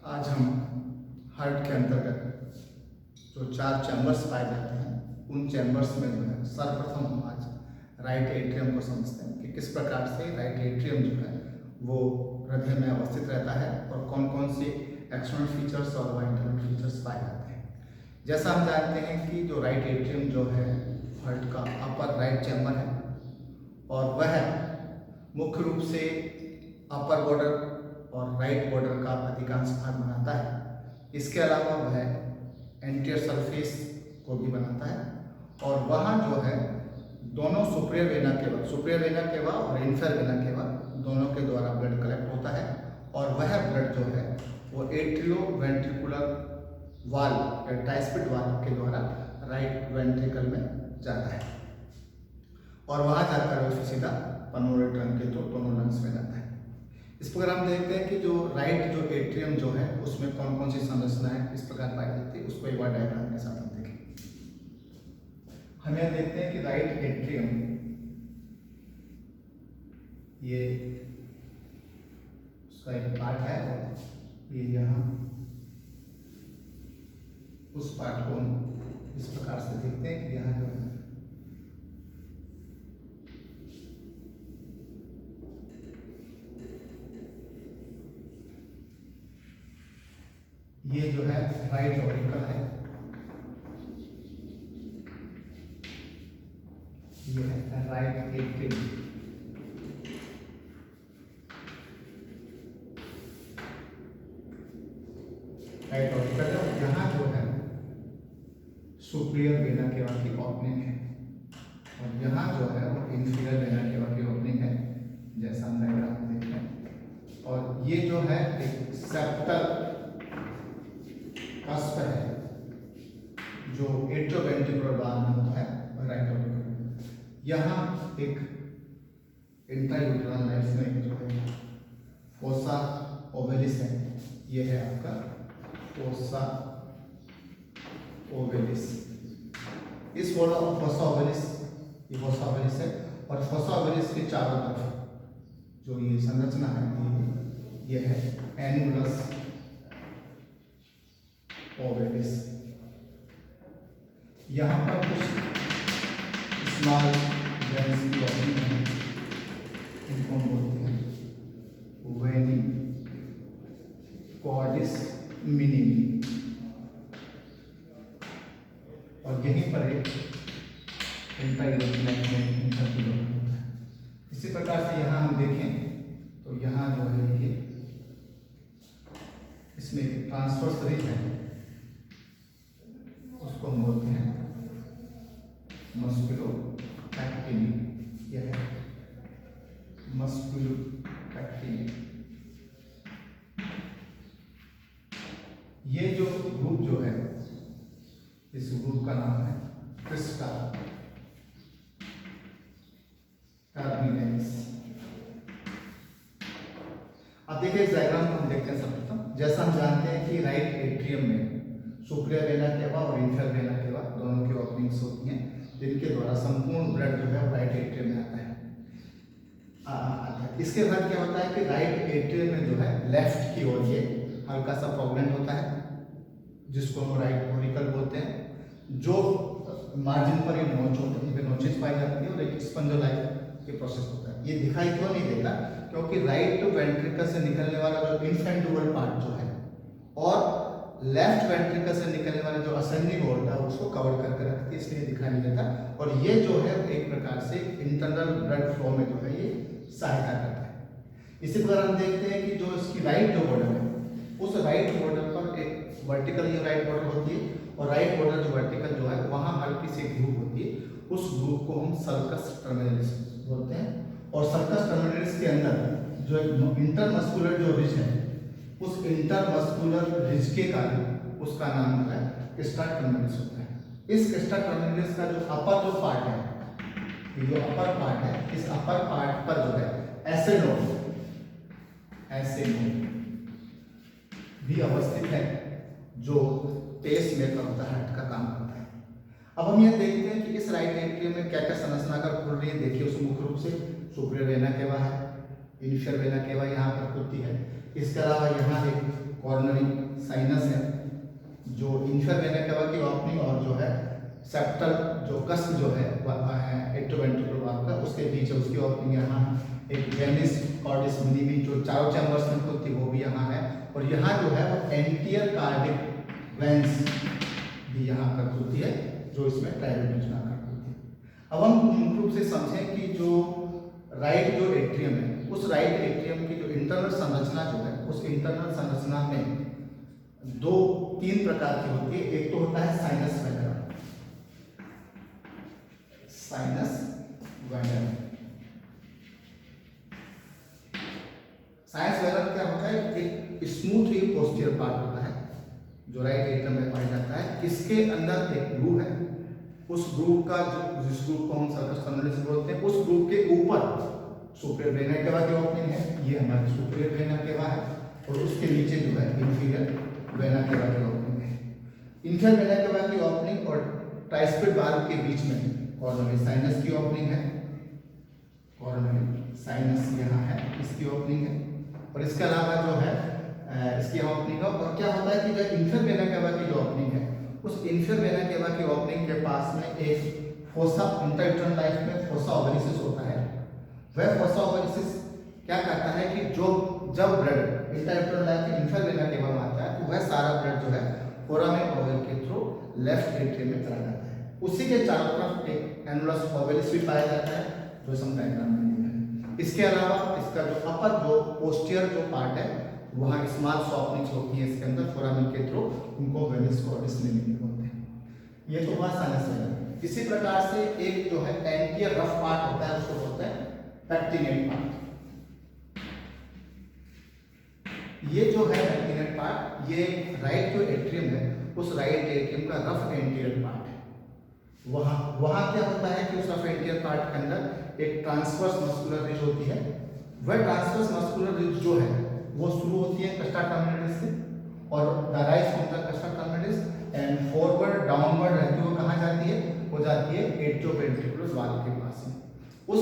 आज हम हार्ट के अंतर्गत जो 4 चैम्बर्स पाए जाते हैं उन चैम्बर्स में जो है सर्वप्रथम हम आज राइट एट्रियम को समझते हैं कि किस प्रकार से राइट एट्रियम जो है वो हृदय में अवस्थित रहता है और कौन कौन से एक्सटर्नल फीचर्स और इंटरनल फीचर्स पाए जाते हैं। जैसा हम जानते हैं कि जो राइट एट्रियम जो है हार्ट का अपर राइट चैम्बर है और वह मुख्य रूप से अपर बॉर्डर और राइट बॉर्डर का अधिकांश भाग बनाता है। इसके अलावा वह एंटीरियर सरफेस को भी बनाता है और वहाँ जो है दोनों सुपीरियर वेना केवा और इंफीरियर वेना केवा दोनों के द्वारा ब्लड कलेक्ट होता है और वह ब्लड जो है वो एट्रियोवेंट्रिकुलर वाल या ट्राइस्पिड वाल के द्वारा राइट वेंट्रिकल में जाता है और वहाँ जाकर वो सीधा पल्मोनरी ट्रंक के दोनों लंग्स में जाता है। इस प्रकार हम देखते हैं कि जो राइट जो एट्रियम जो है उसमें कौन कौन सी संरचनाएं इस प्रकार पाई जाती है, उसको एक बार डायग्राम के साथ हम देखें। हम यह देखते हैं कि राइट एट्रियम ये उसका एक पार्ट है और ये यहाँ उस पार्ट को इस प्रकार से देखते हैं कि यहाँ जो है ये जो है राइट ऑरिकल है, ये है राइट एट्रियम। राइट ऑरिकल है और यहाँ जो है सुपीरियर वेना केवा की ओपनिंग है और यहाँ जो है वो इंफीरियर वेना केवा की ओपनिंग है, जैसा हम डायग्राम में देख रहे हैं। और ये जो है एक सेप्टल कस्प है जो एट्रियोवेंट्रिकुलर वाल में होता है राइट ऑरिकल। यहाँ एक इंट्रायूटेरल लाइफ में जो है फोसा ओवेलिस है, ये है आपका फोसा ओवेलिस। इस फोसा ओवेलिस ये फोसा ओवेलिस है और फोसा ओवेलिस के चारों तरफ जो ये संरचना है ये है एन्युलस ओवेलिस। यहाँ पर कुछ स्मॉल वेन्स की ओपनिंग है, इनको हम बोलते हैं वेनी कॉर्डिस मिनिमी और यहीं पर एक इंट्रायूटेरल होता है। इसी प्रकार से यहाँ हम देखें तो यहाँ जो है ये इसमें ट्रांसवर्स रिज है, उसको हम बोलते हैं मस्कुलोपैक्टिनी। यह है मस्कुलोपैक्टिनी। ये जो ग्रुप जो है इस ग्रुप का नाम है क्रिस्टा टर्मिनेलिस। अब देखिए इस डायग्राम को हम देखते हैं सर्वप्रथम। जैसा हम जानते हैं कि राइट एट्रियम में सुपीरियर वेना केवा और इंफीरियर वेना केवा दोनों की ओपनिंग्स होती हैं जिनके द्वारा संपूर्ण ब्लड जो है राइट एट्रियम में आता है। इसके बाद क्या होता है कि राइट एट्रियम में जो है लेफ्ट की ओर ये हल्का सा प्रोग्रेंट होता है जिसको हम राइट ऑरिकल बोलते हैं, जो मार्जिन पर ये नोचेज पाई जाती है और एक स्पंजोलाइट के प्रोसेस होता है। ये दिखाई क्यों नहीं देता? क्योंकि राइट वेंट्रिकल से निकलने वाला जो इन्फेंट्यूबल पार्ट जो है और लेफ्ट वेंट्रिकल से निकलने वाला जो असेंडिंग ओर्ट है उसको कवर करके रखती है, इसलिए दिखाई नहीं देता। और ये जो है एक प्रकार से इंटरनल ब्लड फ्लो में जो है ये सहायता करता है। इसी प्रकार हम देखते हैं कि जो इसकी राइट जो बॉर्डर है उस राइट बॉर्डर पर एक वर्टिकल ये राइट बॉर्डर होती है और राइट बॉर्डर जो वर्टिकल जो है वहाँ हल्की सी ग्रुप होती है, उस ग्रुप को हम सर्कस टर्मिनलिस बोलते हैं। और सर्कस टर्मिनलिस के अंदर जो इंटरमस्कुलर जो रिज है उस इंटरमस्कुलर रिज के कारण उसका नाम जो है क्रिस्टा टर्मिनलिस होता है। इस क्रिस्टा टर्मिनलिस का जो अपर जो पार्ट है, ये जो अपर पार्ट है, इस अपर पार्ट पर जो है ऐसे नोड भी अवस्थित है जो पेस मेकर होता है, हार्ट का काम करता है। अब हम यह देखते हैं कि इस राइट एट्रियम में क्या क्या संरचना कर खुल रही है। देखिए उसमें मुख्य रूप से सुपीरियर वेना केवा है, इंफीरियर वेना केवा यहाँ पर खुलती है। इसके अलावा यहाँ एक कॉर्नरी साइनस है, जो इंफीरियर वेना केवा की ओपनिंग और जो है सेप्टल जो कस्प जो है एट्रोवेंट्रिकुलर वाल्व का उसके बीच है, उसकी ओपनिंग यहाँ। एक वेनिस कॉर्डिस मिनिमी जो चारों चैम्बर्स में होती है वो भी यहाँ है, और यहाँ जो है वो एंटीरियर कार्डिक वेंस भी यहाँ पर होती है, जो इसमें ट्राइवेंट्रिकुलर करती है। अब हम मुख्य रूप से समझें कि जो राइट जो एट्रियम है, उस राइट एट्रियम की जो इंटरनल संरचना जो है, उस इंटरनल संरचना में तीन प्रकार की होती है। एक तो होता है sinus venom, sinus venom. Sinus venom क्या होता है? एक स्मूथ पोस्टीरियर पार्ट होता है जो राइट एट्रियम में पाया जाता है। इसके अंदर एक ग्रूव है, उस ग्रूव का जिस ग्रूव को हम सर्कस टर्मिनस बोलते हैं, उस ग्रूव के ऊपर सुपीरियर वेना केवा की ओपनिंग है, ये हमारी सुपीरियर वेना केवा है, और उसके नीचे जो है इंफीरियर वेना केवा की ओपनिंग है। इंफीरियर वेना केवा की ओपनिंग और ट्राइस्पिड वाल्व के बीच में कॉर्नरी साइनस की ओपनिंग है, कॉर्नरी साइनस यहाँ है, इसकी ओपनिंग है। और इसके अलावा जो है इसकी ओपनिंग है। और क्या होता है कि जो इंफीरियर वेना केवा की जो ओपनिंग है, उस इंफीरियर वेना केवा की ओपनिंग के पास में एक फोसा, इंट्रायूटेरल लाइफ में फोसा ओवरिसिस होता है। वह फोसा ओवरिसिस क्या करता है कि जब ब्लड इंट्रायूटेरल लाइफ के इंफीरियर वेना केवा में आता है, तो वह सारा ब्लड जो है फोरामेन ओवल के थ्रू लेफ्ट एट्रियम में चला जाता है। उसी के चारों तरफ एक एनुलस ओवलिस भी पाया जाता है, जो हम डायग्राम में दिखा है। इसके अलावा इसका जो अपर जो पोस्टीरियर जो पार्ट है, वहाँ स्मॉल ओपनिंग्स होती है इसके अंदर फोरामेन के थ्रू, उनको वेनिस कॉर्डिस मिनिमी बोलते हैं। ये तो हुआ साइनस वेनम। इसी प्रकार से एक जो है एंटीरियर रफ पार्ट होता है, उसको बोलते हैं पेक्टिनेट पार्ट। ये जो है पेक्टिनेट पार्ट, ये राइट जो एट्रियम है, उस राइट एट्रियम का रफ एंटीरियर पार्ट है। वहाँ क्या होता है कि उस रफ एंटीरियर पार्ट के अंदर एक ट्रांसवर्स मस्कुलर रिज होती है। वह ट्रांसवर्स मस्कुलर रिज जो है वो शुरू होती है कस्टा टर्मिनलिस से, और the rise from the crista terminalis and forward downward रहती हुई कहाँ जाती है? वो जाती है एट्रोवेंट्रिकुलर वाल्व के पास में। उस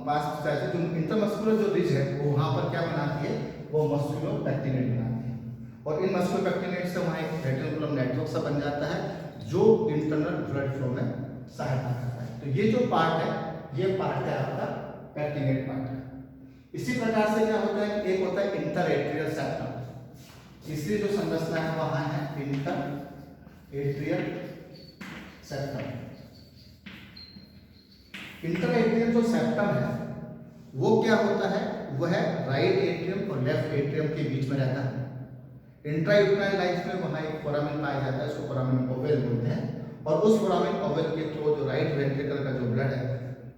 पास जो इंटरमस्कुलर जो रिज है, वो वहाँ पर क्या बनाती है? वो मस्कुलर पेक्टिनेट बनाती है, और इन मस्कुलर पेक्टिनेट से वहाँ एक रेटिकुलम नेटवर्क सा बन जाता है, जो इंटरनल ब्लड फ्लो में सहायता करता है। तो ये जो पार्ट है, ये पार्ट है आपका पेक्टिनेट पार्ट का। इसी प्रकार से क्या होता है कि एक होता है इंटर एट्रियल सेप्टम। तीसरी जो संरचना है वहां है inter atrial septum. Inter atrial जो सेप्टम है वो क्या होता है? वह राइट एट्रियम और लेफ्ट एट्रियम के बीच में रहता है। इंट्रायूटेराइन लाइफ में वहां एक फोरामेन पाया जाता है, उसको फोरामेन ओवल बोलते हैं, और उस फोरामेन ओवल के थ्रू जो राइट वेंट्रिकल का जो ब्लड है,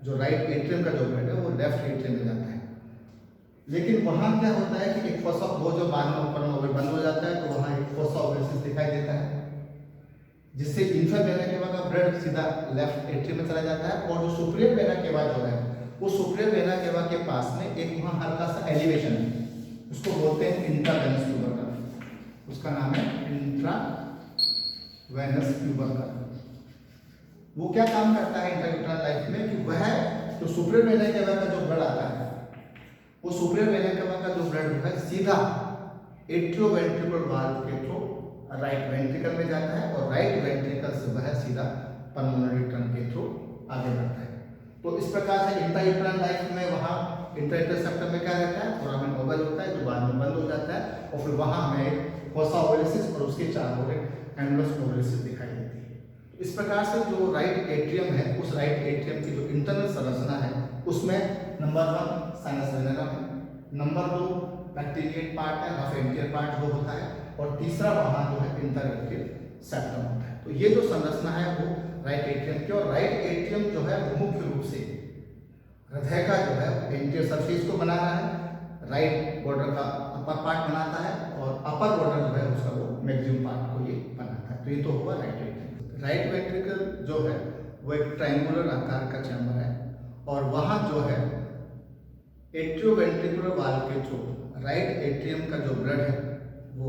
जो राइट एट्रियम का जो ब्लड है, वो लेफ्ट एट्रियम में जाता है। लेकिन वहां क्या होता है कि एक फोसा, वो जो बाद में ऊपर में ओवल बंद हो जाता है, तो वहां एक फोसा ओवलिस दिखाई देता है, जिससे इंफीरियर वेना केवा का ब्लड सीधा लेफ्ट एट्रियम में चला जाता है। और जो सुपीरियर वेना केवा जो है, वो सुपीरियर वेना केवा के पास में एक वहां हल्का सा एलिवेशन है, उसको बोलते हैं इंट्रावेनस ट्यूबरकल। उसका नाम है इंट्रावेनस ट्यूबरकल। वो क्या काम करता है इंट्रायूटेराइन लाइफ में कि वह जो सुपीरियर वेना केवा का जो ब्लड आता है, वो सुपीरियर वेना केवा का जो ब्लड है सीधा एट्रोवेंट्रिकुलर वाल्व के थ्रू राइट वेंट्रिकल में जाता है, और राइट वेंट्रिकल से वह सीधा पल्मोनरी ट्रंक के थ्रू आगे बढ़ता है। तो इस प्रकार से इंट्रायूटेराइन लाइफ में वहाँ इंट्रायूटेरल सेप्टम में क्या रहता है? फोरामेन ओवल होता है, जो बाद में बंद हो जाता है, और फिर वहाँ हमें एक फोसा ओवलिसिस और उसके चारों ओर एनुलस ओवलिसिस दिखाई देती है। तो इस प्रकार से जो राइट एट्रियम है, उस राइट एट्रियम की जो इंटरनल संरचना है, उसमें नंबर 1 साइनस वेनम है, नंबर 2 पेक्टिनेट पार्ट है, रफ एंटीरियर पार्ट वो होता है, और तीसरा वहाँ जो है इंटर एट्रियल सेप्टम होता है। तो ये जो संरचना है वो राइट एट्रियम की, और राइट एट्रियम जो है वो मुख्य रूप से हृदय का जो है एंटीरियर सरफेस को बना रहा है, राइट बॉर्डर का अपर पार्ट बनाता है, और अपर बॉर्डर जो है उसका वो मैक्सिमम पार्ट को ये बनाता है। तो ये तो हुआ राइट एट्रियम। राइट वेंट्रिकल जो है वो एक ट्रायंगुलर आकार का चैम्बर है, और वहाँ जो है एट्रोवेंट्रिकुलर वाल्व के थ्रू राइट एट्रियम का जो ब्लड है वो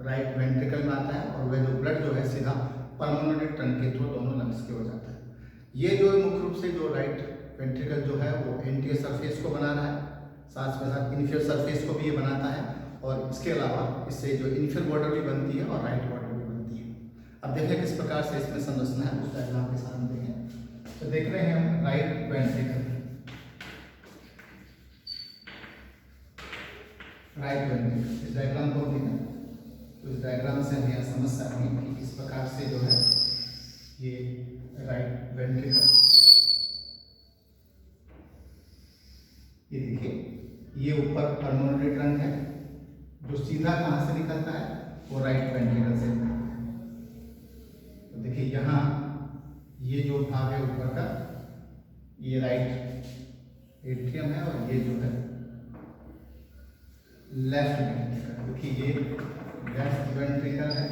राइट वेंट्रिकल में आता है, और वह जो ब्लड जो है सीधा पल्मोनरी ट्रंक के थ्रू दोनों लंग्स की हो जाता है। ये जो मुख्य रूप से जो राइट वेंट्रिकल जो है वो एंटीरियर सरफेस को बना रहा है, साथ में साथ इंफीरियर सरफेस को भी ये बनाता है, और इसके अलावा इससे जो इन्फीरियर बॉर्डर भी बनती है और राइट बॉर्डर भी बनती है। अब देखें किस प्रकार से इसमें संरचना है, उस डायग्राम के सामने देखें। तो देख रहे हैं हम राइट वेंट्रिकल, राइट वेंट्रिकल, इस डायग्राम को देखें तो इस डायग्राम से हमें यह समझ सकते हैं कि इस प्रकार से जो है ये राइट वेंट्रिकल, ये देखिए ये ऊपर पल्मोनरी ट्रंक है जो सीधा कहाँ से निकलता है, वो राइट वेंट्रिकल से निकलता है। तो देखिए यहाँ ये जो भाग है ऊपर का, ये राइट एट्रियम है और ये जो है लेफ्ट वेंट्रिकल। देखिए ये लेफ्ट वेंट्रिकल है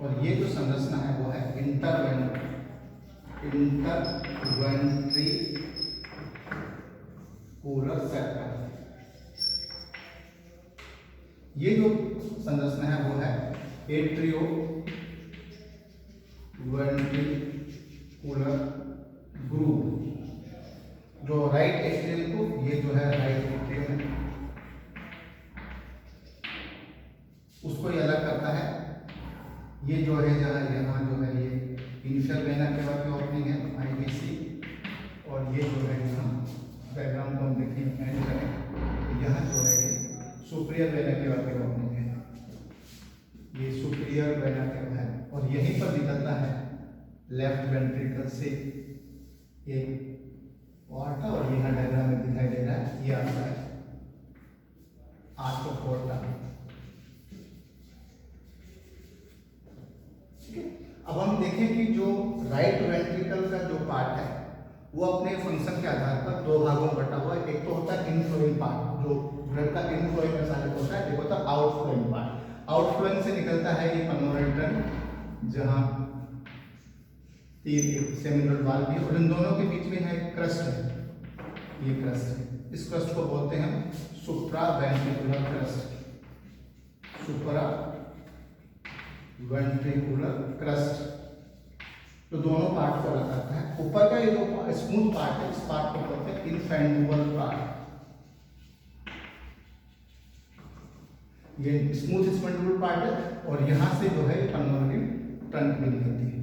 और ये जो संरचना है वो है इंटरवेंट्रिकुलर सेप्टम। ये जो संरचना है वो है एट्रियो वेंट्रिकुलर ग्रूव, जो राइट एट्रियम को, ये जो है राइट एट्रियम है, उसको ये अलग करता है। ये जो है यहाँ जो है ये इनिशियल वेना केवा की ओपनिंग है IVC, और ये जो है यहाँ डायग्राम को हम देखें एंड करें, यहाँ जो है ये सुपीरियर वेना केवा की ओपनिंग है, ये सुपीरियर वेना केवा है और यहीं पर निकलता है लेफ्ट वेंट्रिकल से एक वार्टा, और यहाँ डायग्राम में दिखाई दे रहा है ये आता है आर्टोपोर्टा। अब हम देखें कि जो राइट वेंट्रिकल का जो पार्ट है वो अपने फंक्शन के आधार पर दो भागों में बटा हुआ है। एक तो होता है इनफ्लोइंग पार्ट, जो ब्लड का इनफ्लोइंग का साधन होता है, एक होता है आउटफ्लोइंग पार्ट। आउटफ्लोइंग से निकलता है ये पल्मोनरी ट्रंक, जहाँ तीन सेमिनल वाल्व भी है और इन दोनों के बीच में है क्रस्ट है, ये क्रस्ट है, इस क्रस्ट को बोलते हैं हम सुप्रा वेंट्रिकुलर क्रस्ट, सुप्रा वेंट्रिकुलर क्रस्ट, तो दोनों पार्ट को अलग करता है। ऊपर का ये जो स्मूथ पार्ट है, इस पार्ट को बोलते हैं इनफेंडुबल पार्ट, ये स्मूथ स्पेंडुलर पार्ट है और यहाँ से जो है पल्मोनरी ट्रंक में निकलती है।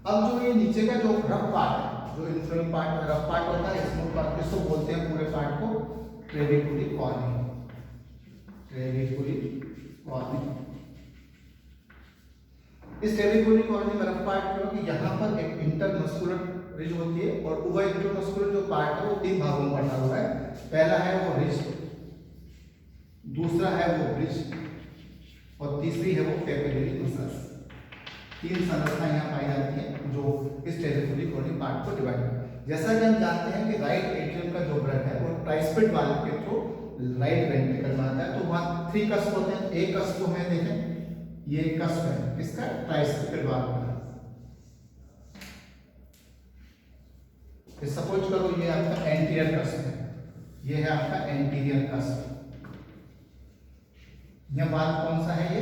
अब जो ये नीचे का जो रफ पार्ट है, जो इन्फ्लोइंग पार्ट रफ पार्ट होता है, स्मूथ पार्ट, इसको बोलते हैं पूरे पार्ट को ट्रेबिकुली कॉर्नी, ट्रेबिकुली कॉर्नी। इस ट्रेबिकुली कॉर्नी में रफ पार्ट क्योंकि यहाँ पर एक इंटरमस्कुलर रिज होती है और उभय इंटरमस्कुलर जो पार्ट है वो तीन भागों में बटा हुआ है। पहला है वो रिज, दूसरा है वो ब्रिज और तीसरी है वो कैपिलरी मसल्स। तीन संरचना यहाँ पाई जाती है जो इस ट्रेबिकुली कॉर्नी पार्ट को डिवाइड करती है। जैसा कि हम जानते हैं कि राइट एट्रियम का जो ब्लड है वो ट्राइस्पिड वाल्व के थ्रू राइट वेंट्रिकल में आता है, तो वहाँ थ्री कस्प होते हैं। एक कस्प को है देखें, ये कस्प है इसका ट्राइस्पिड वाल्व का। सपोज करो ये आपका एंटीरियर कस्प है, ये है आपका एंटीरियर कस्प। यह वाल्व कौन सा है,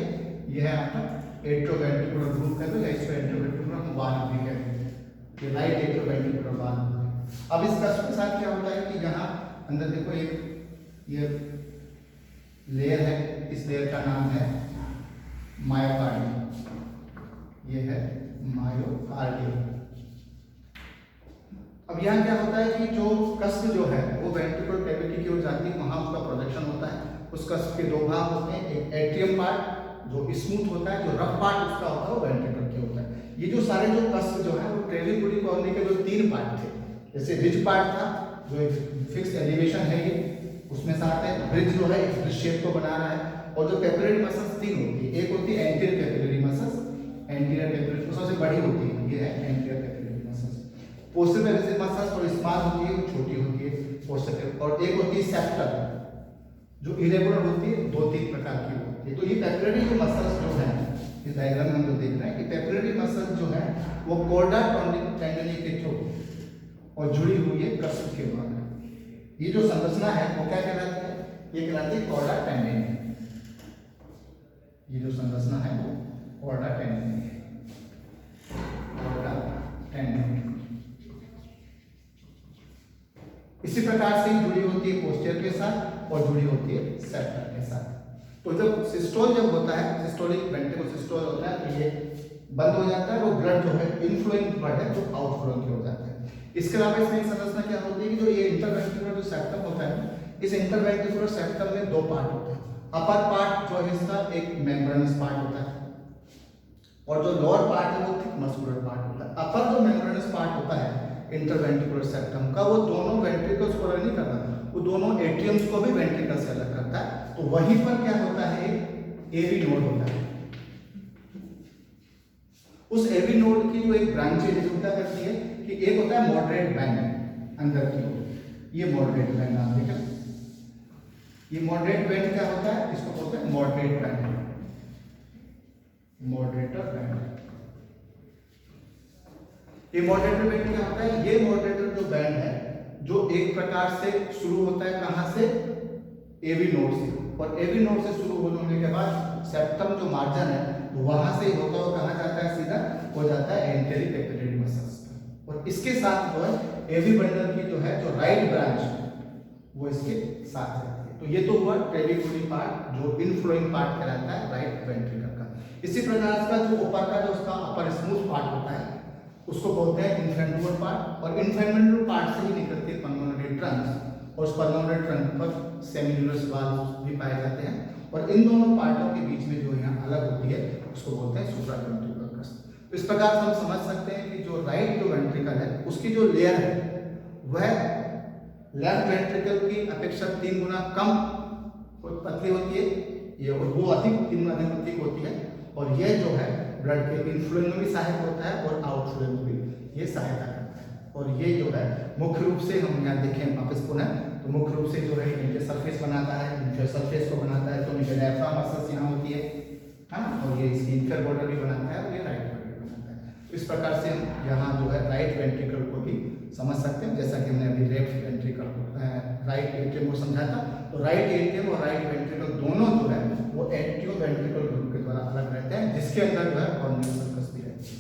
ये है आपका एट्रोवेंट्रिकुलर ग्रूव कहते हैं, इसको एट्रोवेंट्रिकुलर वाल्व भी कहते हैं, ये राइट एट्रोवेंट्रिकुलर वाल्व है। अब इस कस्प के साथ क्या होता है कि यहाँ अंदर देखो एक ये लेयर है, इस लेयर का नाम है मायोकार्डियम, ये है मायोकार्डियम। अब यहाँ क्या होता है कि जो कस्प जो है वो वेंट्रिकुलर कैविटी की ओर जाती है, वहां उसका प्रोजेक्शन होता है। उस कस्प के दो भाग होते हैं, एक एट्रियम पार्ट जो स्मूथ होता है, जो रफ पार्ट उसका होता है वो वेंट्रिकल के होता है। ये जो सारे जो कस्प जो है वो ट्रेबिकुली कॉर्नी के जो तीन पार्ट थे, जैसे रिज पार्ट था जो एक फिक्स एलिवेशन है, ये उसमें साथ है ब्रिज जो है इस शेप को बना रहा है, और जो कैपिलरी मसल्स तीन होती है, एक होती है anterior capillary muscles, anterior capillary सबसे बड़ी होती है, ये है anterior capillary muscles. Posterior muscles और स्मॉल होती है, छोटी होती है पोस्टीरियर, और एक होती है सेप्टल जो इरेगुलर होती है, दो तीन प्रकार की होती है। तो ये कैपिलरी जो मसल्स जो है इस डायग्राम में हम जो देख रहे हैं कि कैपिलरी मसल्स जो है वो कॉर्डा टेंडनी के थ्रू और जुड़ी हुई है कस्प के द्वारा। ये जो संरचना है वो क्या कहलाती है, ये कहलाती है कॉर्डा टेंडनी। ये जो संरचना है वो कॉर्डा टेंडनी है, कॉर्डा टेंडनी। इसी प्रकार से जुड़ी होती है पोस्टीरियर के साथ, और जुड़ी होती है सेप्टम के साथ। तो जब सिस्टोल जब होता है, सिस्टोलिक वेंट्रिकल सिस्टोल होता है, तो ये बंद हो जाता है और ब्लड जो है इनफ्लोइंग ब्लड है जो आउटफ्लोइंग की हो जाता है। इसके अलावा इसमें एक संरचना क्या होती है कि जो ये इंटरवेंट्रिकुलर जो सेप्टम होता है, इस इंटरवेंट्रिकुलर सेप्टम में दो पार्ट होते हैं। अपर पार्ट जो है इसका एक मेम्ब्रेनस पार्ट होता है और जो लोअर पार्ट है वो थिक मस्कुलर पार्ट होता है। अपर जो मेम्ब्रेनस पार्ट होता है इंटरवेंट्रिकुलर सेप्टम का, वो दोनों वेंट्रिकल्स को अलग नहीं करता, वो दोनों एट्रियम्स को भी वेंट्रिकल से अलग करता है। तो वहीं पर क्या होता है, एवी नोड होता है। उस एवी नोड की जो एक ब्रांचेज है क्या करती है कि एक होता है मॉडरेट बैंड अंदर की ओर, ये मॉडरेट बैंड नाम देगा। ये मॉडरेट बैंड क्या होता है, इसको बोलते हैं मॉडरेट बैंड, मॉडरेटर बैंड। ये मॉडरेटर बैंड क्या होता है, ये मॉडरेटर जो बैंड है जो एक प्रकार से शुरू होता है कहां से, एवी नोड से, और एवी नोड से शुरू होने के बाद सेप्टम जो मार्जिन है वहां से होता हुआ कहां जाता है, सीधा हो जाता है एंटेरिक पेपिलेरी मसल्स पर। और इसके साथ जो है एवी बंडल की जो है जो राइट ब्रांच वो इसके साथ रहती है। तो ये तो हुआ ट्रेबिकुलरी पार्ट जो इनफ्लोइंग पार्ट कहलाता है राइट वेंट्रिकल का। इसी प्रकार का जो ऊपर का जो उसका अपर स्मूथ पार्ट होता है उसको बोलते हैं इन्फेंट्रल पार्ट, और इन्फेंट्रल पार्ट से ही निकलती है पल्मोनरी ट्रंक, और उस पल्मोनरी ट्रंक पर सेमिन्यूलस वाल्व भी पाए जाते हैं, और इन दोनों पार्टों के बीच में जो यहाँ अलग होती है उसको बोलते हैं सुप्रावेंट्रिकुलर क्रस्ट। तो इस प्रकार से हम समझ सकते हैं कि जो राइट जो वेंट्रिकल है उसकी जो लेयर है वह लेफ्ट वेंट्रिकल की अपेक्षा 3 गुना कम पतली होती है, ये वो अधिक 3 गुना अधिक होती है, और यह जो है ब्लड के इनफ्लोइंग में भी सहायक होता है और आउटफ्लोइंग में भी ये सहायता करता है। और ये जो है मुख्य रूप से हम यहाँ देखें वापस पुनः, तो मुख्य रूप से जो है इनके सरफेस बनाता है, इनके सरफेस को बनाता है, तो इनके डायफ्राम मसल्स यहाँ होती है हाँ, और ये इसकी इंफर बॉर्डर भी बनाता है और ये राइट बॉर्डर भी बनाता है। तो इस प्रकार से हम यहाँ जो है राइट वेंट्रिकल को भी समझ सकते हैं, जैसा कि हमने अभी लेफ्ट वेंट्रिकल राइट एट्रियम को समझा था। तो राइट एट्रियम और राइट वेंट्रिकल दोनों जो है वो एट्रियो वेंट्रिकल ग्रुप के द्वारा अलग रहते हैं, जिसके अंदर जो है कॉर्नियल सर्कस भी रहती है।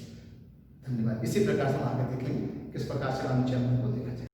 धन्यवाद। इसी प्रकार से हम आगे देखेंगे किस प्रकार से हम चैम्बर को देखा